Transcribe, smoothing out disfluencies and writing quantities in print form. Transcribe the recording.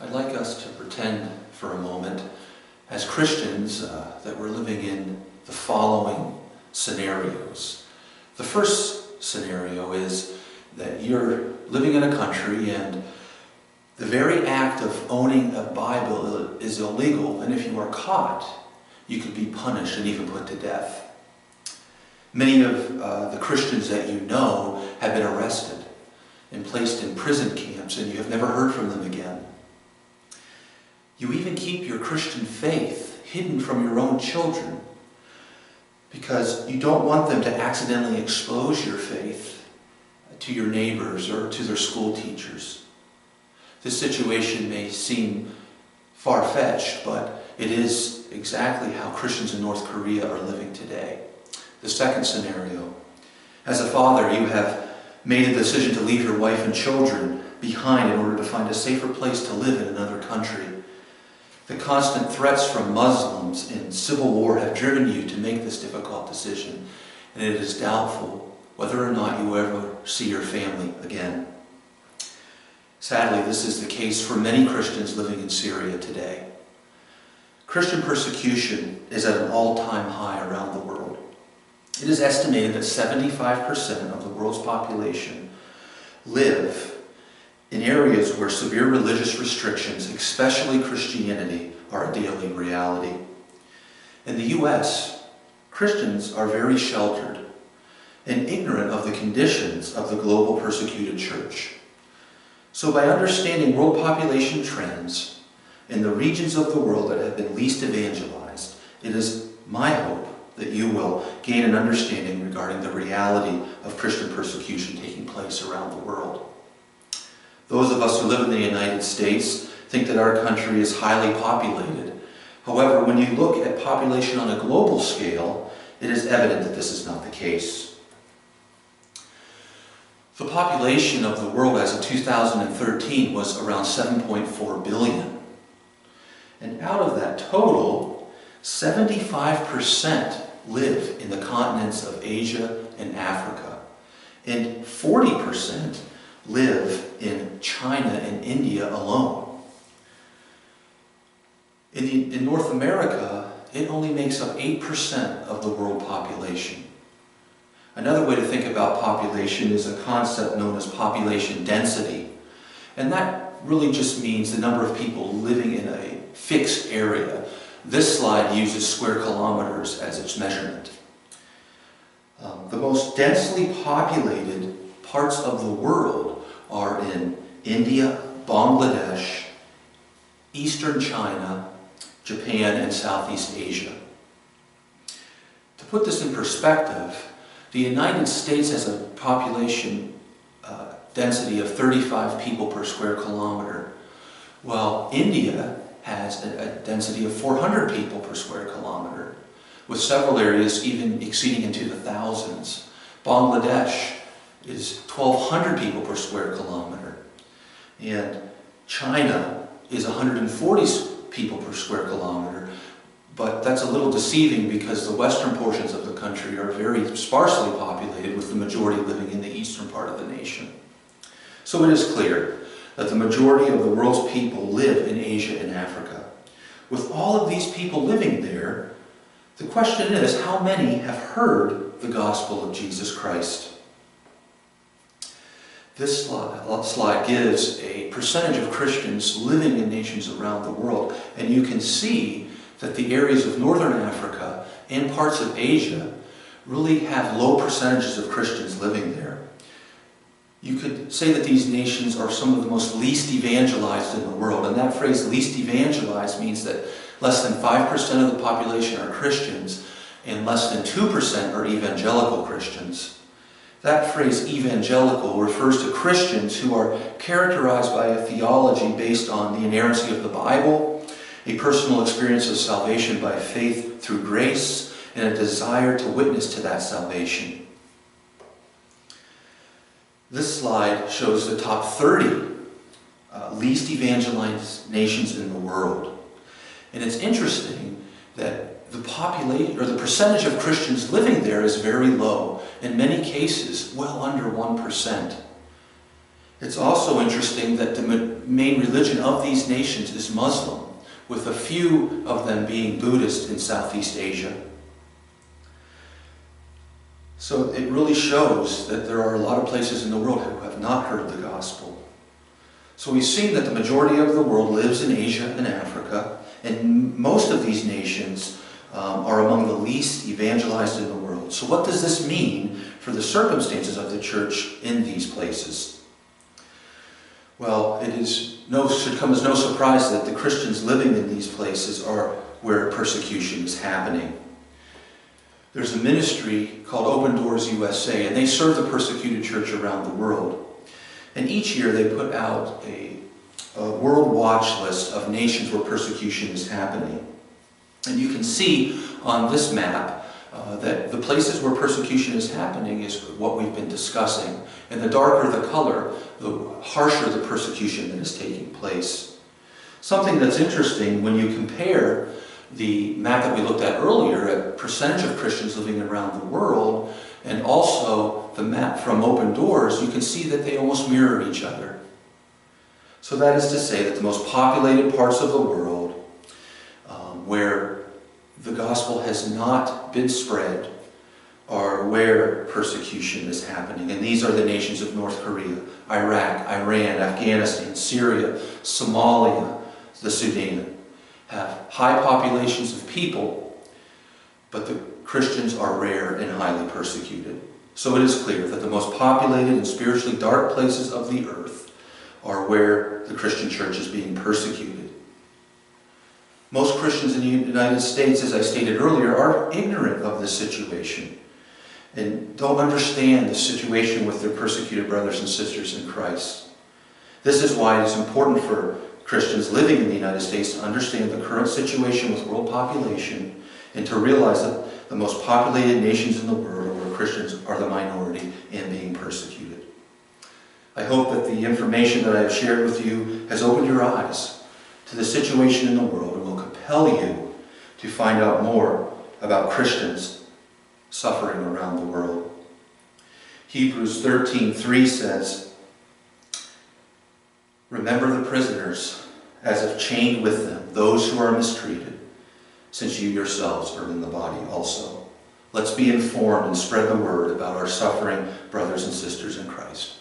I'd like us to pretend for a moment, as Christians, that we're living in the following scenarios. The first scenario is that you're living in a country and the very act of owning a Bible is illegal, and if you are caught, you could be punished and even put to death. Many of the Christians that you know have been arrested and placed in prison camps, and you have never heard from them again. You even keep your Christian faith hidden from your own children because you don't want them to accidentally expose your faith to your neighbors or to their school teachers. This situation may seem far-fetched, but it is exactly how Christians in North Korea are living today. The second scenario, as a father, you have made a decision to leave your wife and children behind in order to find a safer place to live in another country. The constant threats from Muslims in civil war have driven you to make this difficult decision, and it is doubtful whether or not you will ever see your family again. Sadly, this is the case for many Christians living in Syria today. Christian persecution is at an all-time high around the world. It is estimated that 75% of the world's population live in areas where severe religious restrictions, especially Christianity, are a daily reality. In the U.S., Christians are very sheltered and ignorant of the conditions of the global persecuted church. So by understanding world population trends in the regions of the world that have been least evangelized, it is my hope that you will gain an understanding regarding the reality of Christian persecution taking place around the world. Those of us who live in the United States think that our country is highly populated. However, when you look at population on a global scale, it is evident that this is not the case. The population of the world as of 2013 was around 7.4 billion. And out of that total, 75% live in the continents of Asia and Africa, and 40% live in China and India alone. In North America, it only makes up 8% of the world population. Another way to think about population is a concept known as population density. And that really just means the number of people living in a fixed area. This slide uses square kilometers as its measurement. The most densely populated parts of the world are in India, Bangladesh, Eastern China, Japan, and Southeast Asia. To put this in perspective, the United States has a population density of 35 people per square kilometer, while India has a density of 400 people per square kilometer, with several areas even exceeding into the thousands. Bangladesh is 1,200 people per square kilometer, and China is 140 people per square kilometer, but that's a little deceiving because the western portions of the country are very sparsely populated, with the majority living in the eastern part of the nation. So it is clear that the majority of the world's people live in Asia and Africa. With all of these people living there, the question is, how many have heard the gospel of Jesus Christ? This slide gives a percentage of Christians living in nations around the world, and you can see that the areas of northern Africa and parts of Asia really have low percentages of Christians living there. You could say that these nations are some of the most least evangelized in the world, and that phrase least evangelized means that less than 5% of the population are Christians and less than 2% are evangelical Christians. That phrase evangelical refers to Christians who are characterized by a theology based on the inerrancy of the Bible, a personal experience of salvation by faith through grace, and a desire to witness to that salvation. This slide shows the top 30 least evangelized nations in the world. And it's interesting that the population, or the percentage of Christians living there, is very low. In many cases, well under 1%. It's also interesting that the main religion of these nations is Muslim, with a few of them being Buddhist in Southeast Asia. So it really shows that there are a lot of places in the world who have not heard the gospel. So we've seen that the majority of the world lives in Asia and Africa, and most of these nations are among the least evangelized in the world. So what does this mean for the circumstances of the church in these places? Well, should come as no surprise that the Christians living in these places are where persecution is happening. There's a ministry called Open Doors USA, and they serve the persecuted church around the world. And each year they put out a world watch list of nations where persecution is happening. And you can see on this map that the places where persecution is happening is what we've been discussing. And the darker the color, the harsher the persecution that is taking place. Something that's interesting when you compare the map that we looked at earlier, a percentage of Christians living around the world, and also the map from Open Doors, you can see that they almost mirror each other. So that is to say that the most populated parts of the world, where the gospel has not been spread, are where persecution is happening. And these are the nations of North Korea, Iraq, Iran, Afghanistan, Syria, Somalia, the Sudan. Have high populations of people, but the Christians are rare and highly persecuted. So it is clear that the most populated and spiritually dark places of the earth are where the Christian church is being persecuted. Most Christians in the United States, as I stated earlier, are ignorant of this situation and don't understand the situation with their persecuted brothers and sisters in Christ. This is why it is important for Christians living in the United States to understand the current situation with world population and to realize that the most populated nations in the world are where Christians are the minority and being persecuted. I hope that the information that I have shared with you has opened your eyes to the situation in the world and will compel you to find out more about Christians suffering around the world. Hebrews 13:3 says, "Remember the prisoners as if chained with them, those who are mistreated, since you yourselves are in the body also." Let's be informed and spread the word about our suffering brothers and sisters in Christ.